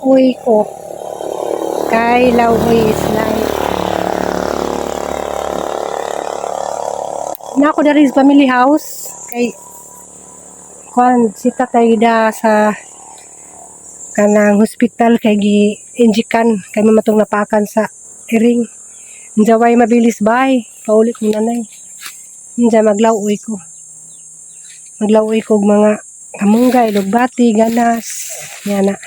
Uy ko. Kay Lauwi is life. Na ako dari sa family house. Kay kuan si tatay da sa kanang hospital kay gi-injikan kay mamatong napakan sa iring. Njaway mabilis bay. Paulit ni nanay. Nja maglaway ko. Maglaway ko og mga kamunggay, lugbati, ganas. Yan na.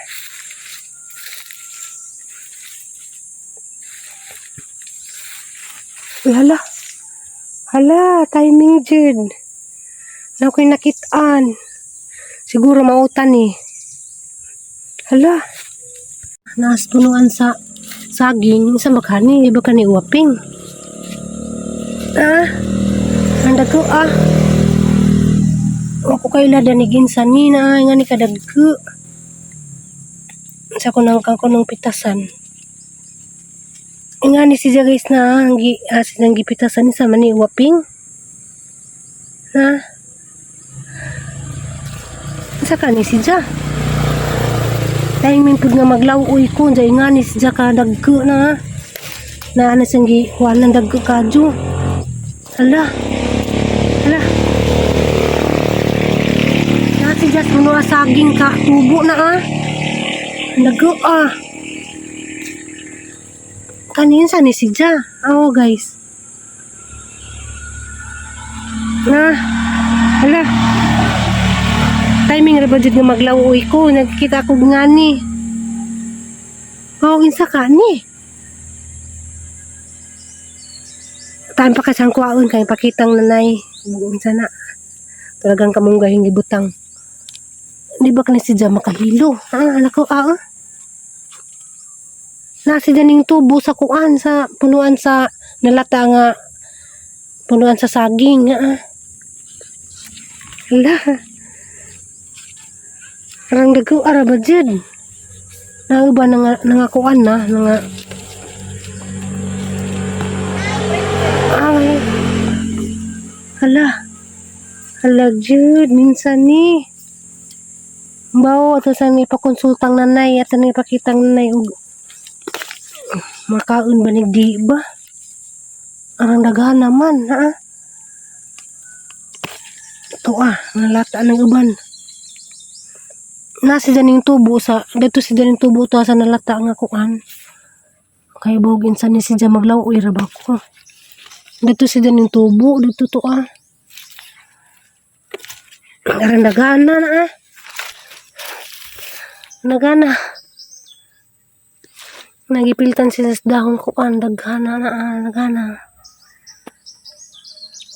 Uy, hala. Hala, timing jud. Na ako'y nakitaan. Siguro mautan ni. Hala. Naas punuan sa saging sa makani, iba ka ni uwaping. Ang dago Ako kay ladanigin sa nina, nga ni kadaggo. Sa kunang pitasan. Nga ni siya guys na silang gipitasan ni sa mani uwaping. Sa ka ni siya. Timing pud nga maglawuy ko, jay nga ni siya kadaggo na. Na ano siyang giwanan daggo kadyo. Hala. Nasi just mga saging ka tubo na Nago Kanin sa ni siya. Guys. Hala. Timing ra ba jud nga maglawuy ko, nagkita ko ngani. Insa ka ni. Tahan pa kasang kuwaon kay pakitang nanay. Buong sana. Talagang kamunggahing gibutang. Di ba kani siya makahilo? Anak ko Nasi daning tubo sa kuan sa punuan sa nalata nga punuan sa saging Hala. Karang dago ara ba jud? Nauba nga kuan na nga Hala jud minsan ni. Bawo ato sa ni pakonsultang nanay at ni pakitang nanay og makaon ba ni di ba? Arang daghan naman Ito nalata ng uban. Nasi daning tubo sa dito si daning tubo to sa nalata nga kuan. Kay bogin sa ni siya maglawuy ra ba ko. Dito si daning tubo dito to Arang daghan na Nagana. Nagipiltan sila sa dahon kuan daghana nagana.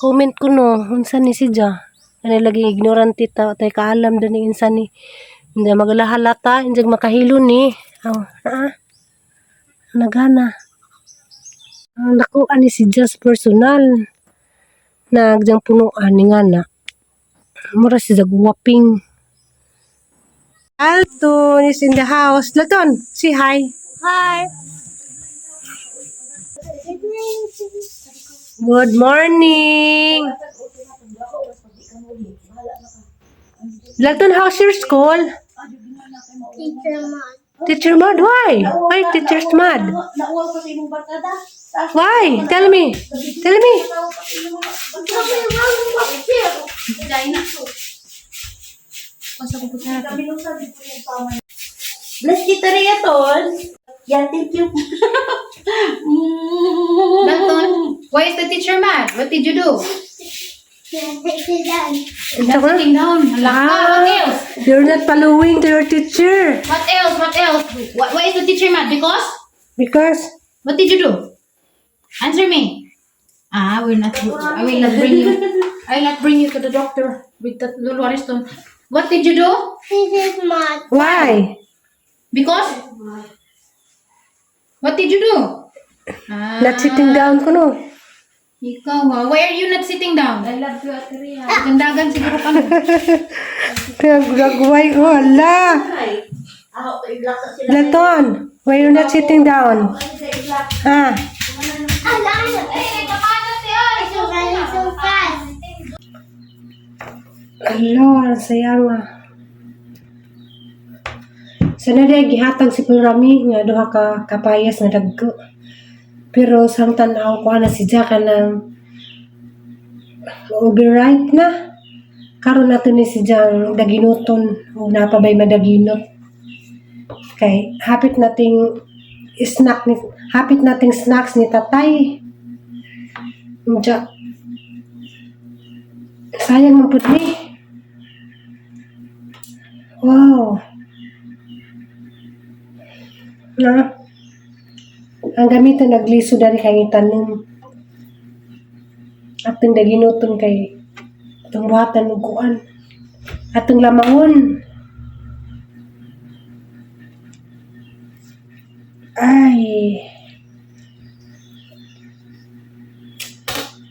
Comment ko no, unsa ni siya. Ano lagi ignorante tay kaalam dani insan ni. Hindi maglahalata, hindi makahilo ni. Nagana. Ang nakuan ni si just personal. Nagjang punuan ni ngana. Mura si guwaping. Alton is in the house. Laton, say hi. Hi. Good morning. Laton, how's your school? Teacher mad? Why? Why teacher's mad? Why? Tell me. Bless kita rin Ton. Yeah, thank you. Dalton, why is the teacher mad? What did you do? Not sitting down. What else? You're not following to your teacher. What else? Why is the teacher mad? Because What did you do? Answer me. I will not bring you to the doctor with that Lulu Ariston. What did you do? This is mad. why? Because? What did you do? Not sitting down ko no. Ikaw, why are you not sitting down? I love you, Atria. Gandagan siguro ka no. Kaya gagaway ko. Ala. Laton, why you're not sitting down? Ano, sayang Sana day gihatag si Plurami nga duha ka kapayas nga dagko. Pero sang tan-aw ko na si Jack ng overripe na. Karon nato ni si Jang daginuton ug napabay madaginot. Kay hapit nating snacks ni tatay. Unja. Sayang man pud ni. Wow. Na. Ang gamiton nagliso dari kay tanom. Atong daginuton kay atong buhatan og kuan. Atong lamangon. Ay.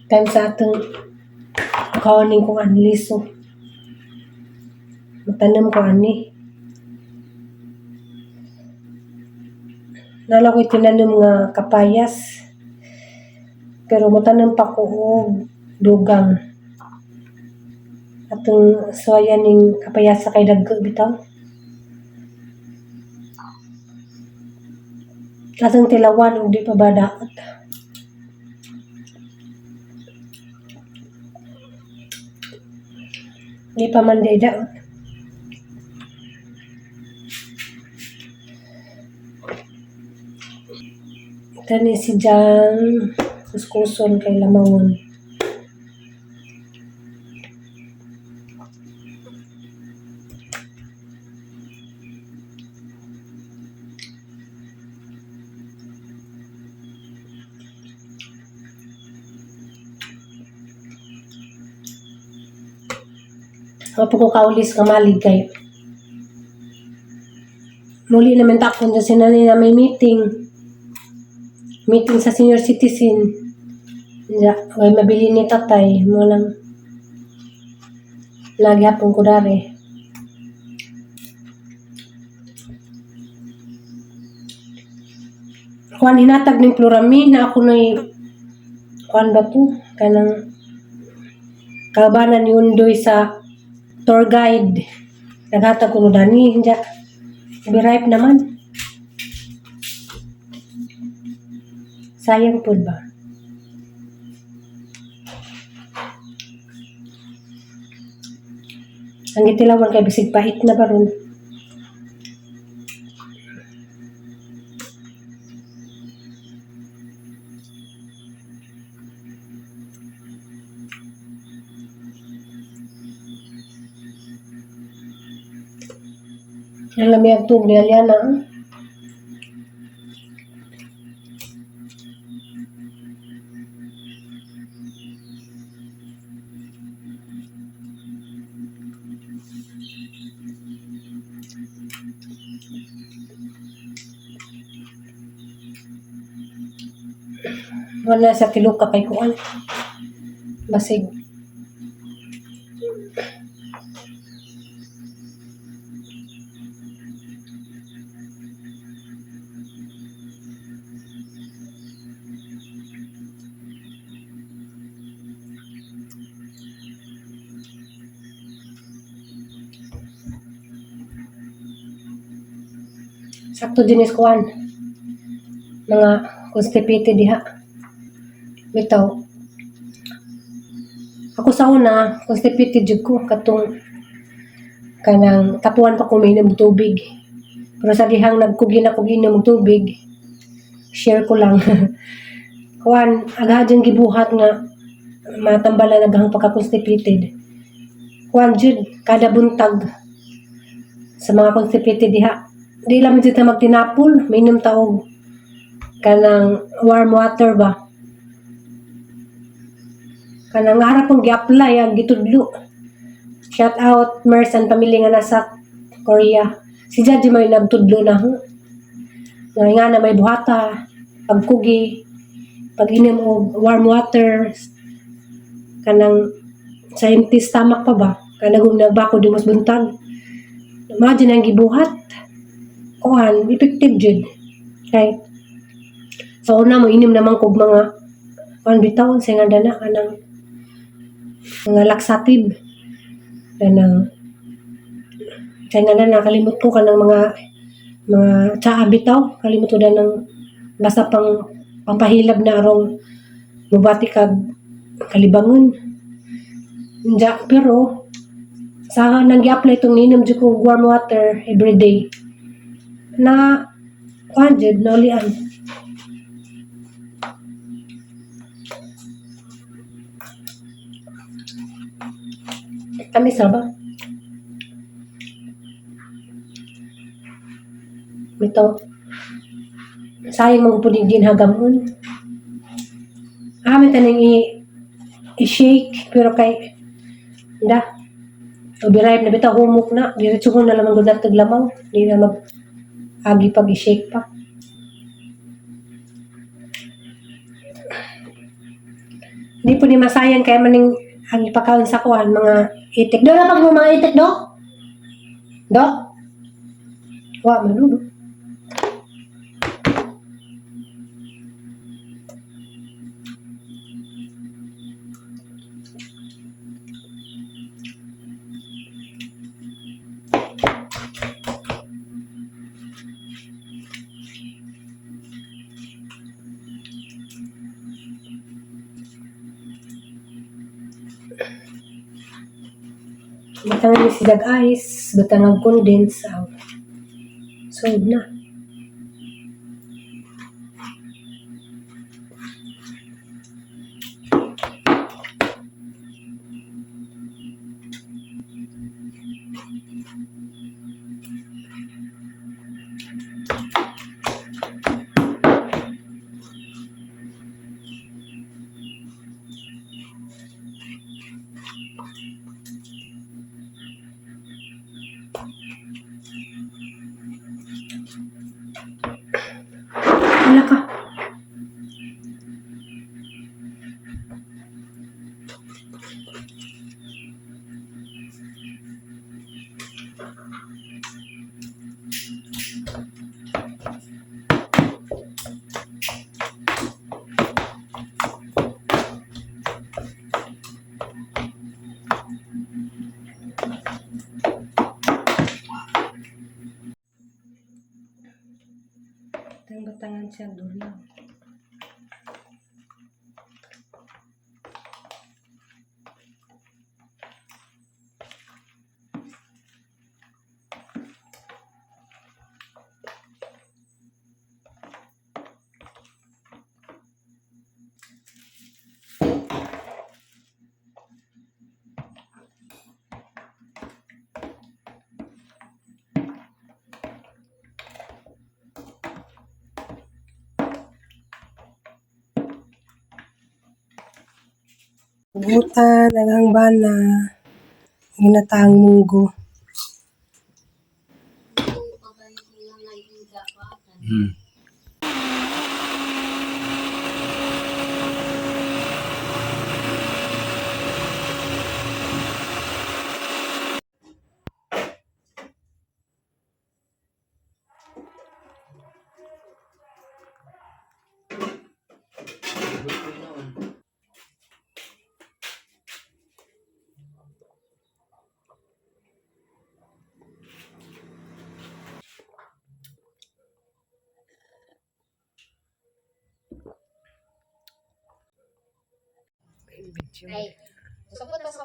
Kan sa atong kauning kuan liso. Matanom ko ani. Nala ko'y tinanom nga kapayas. Pero matanom pa ko og dugang. Atong suwayan ning kapayas sa kay dagko bitaw. Atong tilawan og di pa ba daot. Di pa man di daot. Tani si Jang kuskuson kay lamangon. Ako ko kaulis ka maligay. Muli naman takon sa sinanay na may meeting. Meeting sa senior citizen. Ja, way mabili ni tatay mo lang. Lagi hapon ko dari. Kuan hinatag ning Plurami na ako nay kuan ba to kanang kabanan ni Undoy sa tour guide. Naghatag ko no dani ja. Biripe naman. Sayang po ba? Ang gitilawan kay bisig pahit na baron. Ang lamig tug ni Aliana. Wala sa tiluka kay kuan. Basig. Sakto dinis kuan. Mga constipated diha. Bitaw. Ako sa una, constipated jud ko katong kanang tapuan pa ko minom tubig. Pero sa dihang nagkugi na ko ginom tubig, share ko lang. Kuan, aga dyan gibuhat nga matambala naghang pagka-constipated. Kuan jud kada buntag sa mga constipated diha. Di lang dito magtinapol, minom taog kanang warm water ba. Kanang harap kong gi-apply ang gitudlo. Shout out Mersan pamilya nga nasa Korea. Si Jaji may nagtudlo na ho. Nga na may buhata, pagkugi, pag-inom og warm water, kanang sa empty stomach pa ba? Kanang nagbako di mas buntag. Imagine ang gibuhat. Kuhan, effective jud. Kay sa una mo inom naman kog mga kuhan bitaw sa nga dana kanang mga laxative. Kanang sa nga dana nakalimot ko kanang mga mga tsaa bitaw kalimutan na ng basta pang pampahilab na arong mubati kag kalibangon. Pero sa nang gi-apply itong ninom jud ko warm water everyday na kuan jud naulian. Kami sa ba? Ito, sayang mga po din hagamon. Amin tanang i-shake, pero kay, da, obirive na bitaw, humok na, diretso ko na lamang gulat taglamaw, di na mag-agi pag i-shake pa. Di po ni masayang kaya maning ang ipakaon sa kuhan, mga itik. Do na pag mo mga itik, do? Do? Wa, maludo. Batangan ni sidag ice, batangan condense, solve na. Wala ka. Batangan siya durian. Butan, nagang bana, ginataang munggo. Ay, gusto ko sa